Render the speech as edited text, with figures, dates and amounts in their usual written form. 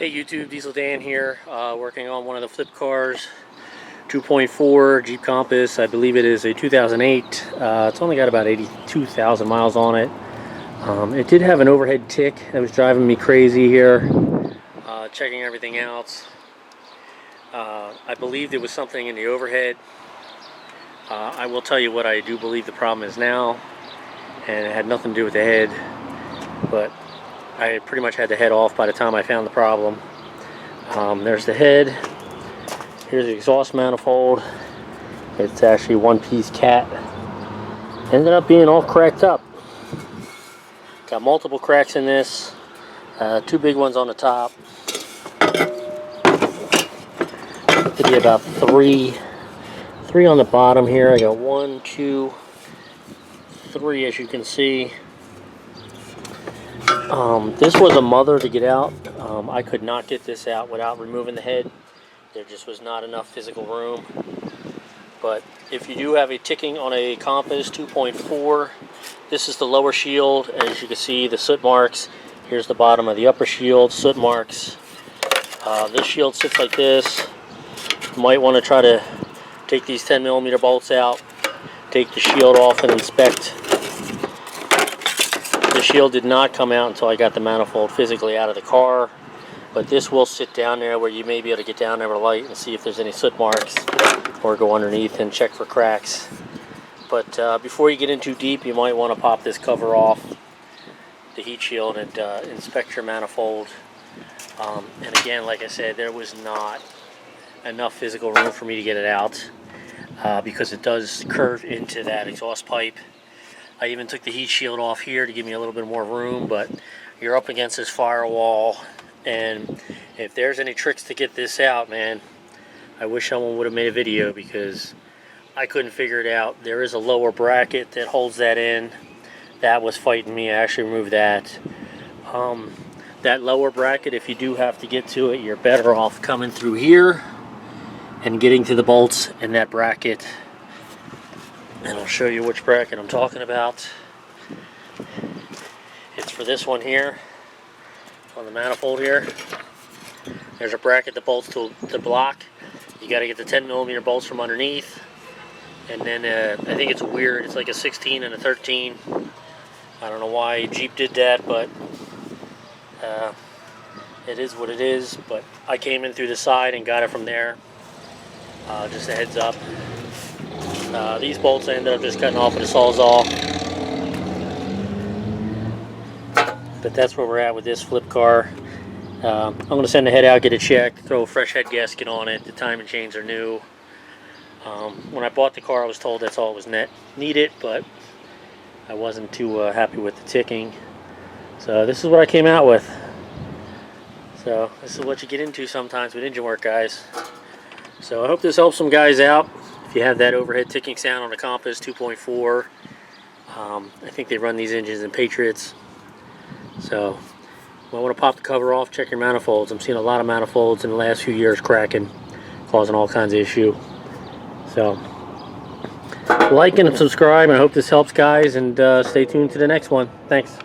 Hey YouTube, Diesel Dan here, working on one of the flip cars, 2.4 Jeep Compass. I believe it is a 2008. It's only got about 82,000 miles on it. It did have an overhead tick that was driving me crazy here, checking everything out. I believe there was something in the overhead. I will tell you what I do believe the problem is now, and it had nothing to do with the head, but I pretty much had the head off by the time I found the problem. There's the head. Here's the exhaust manifold. It's actually one-piece cat. Ended up being all cracked up. Got multiple cracks in this. Two big ones on the top. Could be about three on the bottom here. I got 1, 2, 3, as you can see. This was a mother to get out. I could not get this out without removing the head. There just was not enough physical room. But if you do have a ticking on a Compass 2.4, this is the lower shield. As you can see, the soot marks. Here's the bottom of the upper shield, soot marks. This shield sits like this. You might want to try to take these 10mm bolts out, take the shield off and inspect. The shield did not come out until I got the manifold physically out of the car, but this will sit down there where you may be able to get down there with a light and see if there's any soot marks, or go underneath and check for cracks. But before you get in too deep, you might want to pop this cover off, the heat shield, and inspect your manifold. And again, like I said, there was not enough physical room for me to get it out, because it does curve into that exhaust pipe. I even took the heat shield off here to give me a little bit more room, but you're up against this firewall, and if there's any tricks to get this out, man, I wish someone would have made a video, because I couldn't figure it out. There is a lower bracket that holds that in. That was fighting me. I actually removed that. That lower bracket, if you do have to get to it, you're better off coming through here and getting to the bolts in that bracket. And I'll show you which bracket I'm talking about. It's for this one here, on the manifold here. There's a bracket that bolts to the block. You got to get the 10mm bolts from underneath. And then I think it's weird, it's like a 16 and a 13. I don't know why Jeep did that, but it is what it is. But I came in through the side and got it from there. Just a heads up. These bolts I ended up just cutting off with a Sawzall. But that's where we're at with this flip car. I'm going to send the head out, get it checked, throw a fresh head gasket on it. The timing chains are new. When I bought the car, I was told that's all it was needed, but I wasn't too happy with the ticking. So this is what I came out with. So this is what you get into sometimes with engine work, guys. So I hope this helps some guys out. If you have that overhead ticking sound on a Compass 2.4, I think they run these engines in Patriots. So you want to pop the cover off, check your manifolds. I'm seeing a lot of manifolds in the last few years cracking, causing all kinds of issue. So like and subscribe, and I hope this helps, guys, and stay tuned to the next one. Thanks.